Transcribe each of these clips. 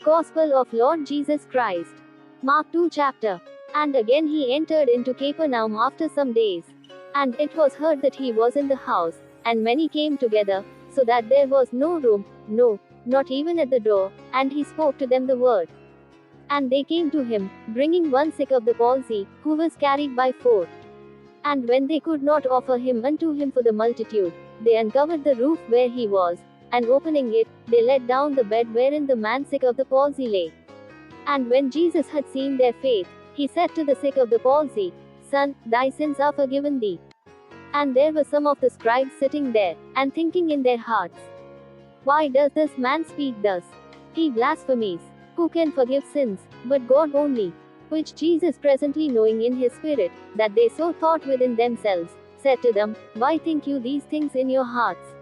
Gospel of Lord Jesus Christ. Mark 2 chapter. And again he entered into Capernaum after some days. And it was heard that he was in the house, and many came together, so that there was no room, no, not even at the door, and he spoke to them the word. And they came to him, bringing one sick of the palsy, who was carried by four. And when they could not offer him unto him for the multitude, they uncovered the roof where he was, and opening it, they let down the bed wherein the man sick of the palsy lay. And when Jesus had seen their faith, he said to the sick of the palsy, Son, thy sins are forgiven thee. And there were some of the scribes sitting there, and thinking in their hearts, Why does this man speak thus? He blasphemies. Who can forgive sins, but God only? Which Jesus presently knowing in his spirit, that they so thought within themselves, said to them, Why think you these things in your hearts?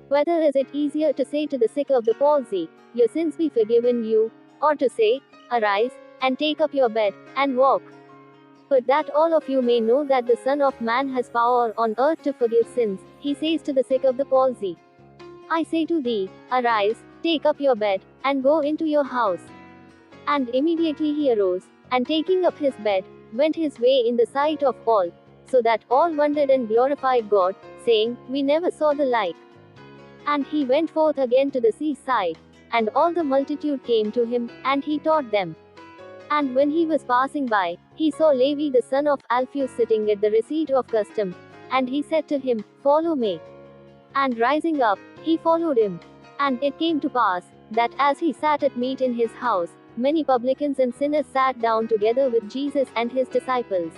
Whether is it easier to say to the sick of the palsy, Your sins be forgiven you, or to say, Arise, and take up your bed, and walk? But that all of you may know that the Son of Man has power on earth to forgive sins, he says to the sick of the palsy, I say to thee, Arise, take up your bed, and go into your house. And immediately he arose, and taking up his bed, went his way in the sight of all, so that all wondered and glorified God, saying, We never saw the like. And he went forth again to the seaside, and all the multitude came to him, and he taught them. And when he was passing by, he saw Levi the son of Alphaeus sitting at the receipt of custom, and he said to him, Follow me. And rising up, he followed him. And it came to pass, that as he sat at meat in his house, many publicans and sinners sat down together with Jesus and his disciples.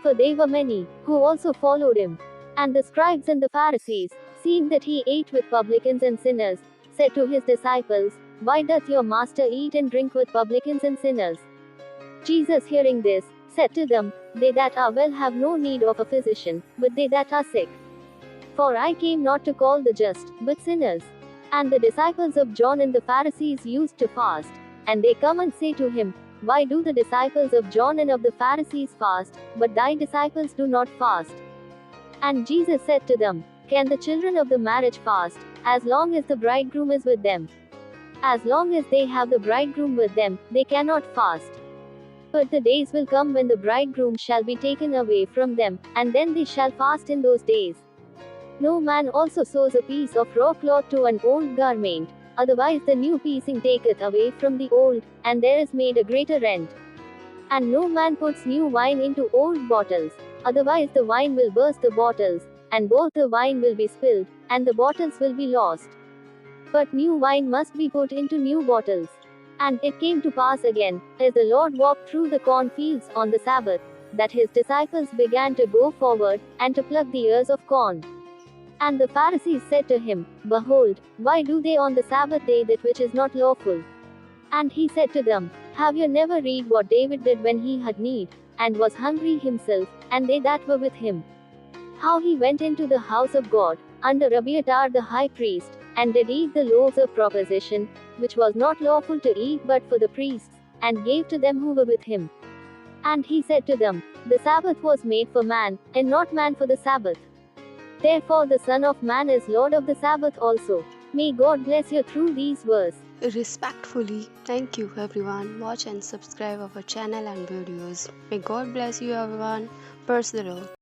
For they were many, who also followed him. And the scribes and the Pharisees, seeing that he ate with publicans and sinners, said to his disciples, Why doth your master eat and drink with publicans and sinners? Jesus hearing this, said to them, They that are well have no need of a physician, but they that are sick. For I came not to call the just, but sinners. And the disciples of John and the Pharisees used to fast. And they come and say to him, Why do the disciples of John and of the Pharisees fast, but thy disciples do not fast? And Jesus said to them, Can the children of the marriage fast, as long as the bridegroom is with them? As long as they have the bridegroom with them, they cannot fast. But the days will come when the bridegroom shall be taken away from them, and then they shall fast in those days. No man also sews a piece of raw cloth to an old garment, otherwise the new piecing taketh away from the old, and there is made a greater rent. And no man puts new wine into old bottles, otherwise the wine will burst the bottles, and both the wine will be spilled, and the bottles will be lost. But new wine must be put into new bottles. And it came to pass again, as the Lord walked through the cornfields on the Sabbath, that his disciples began to go forward, and to pluck the ears of corn. And the Pharisees said to him, Behold, why do they on the Sabbath day that which is not lawful? And he said to them, Have you never read what David did when he had need, and was hungry himself, and they that were with him? How he went into the house of God, under Abiathar the high priest, and did eat the loaves of proposition, which was not lawful to eat but for the priests, and gave to them who were with him. And he said to them, The Sabbath was made for man, and not man for the Sabbath. Therefore the Son of Man is Lord of the Sabbath also. May God bless you through these verses. Respectfully, thank you everyone. Watch and subscribe our channel and videos. May God bless you everyone. Praise the Lord.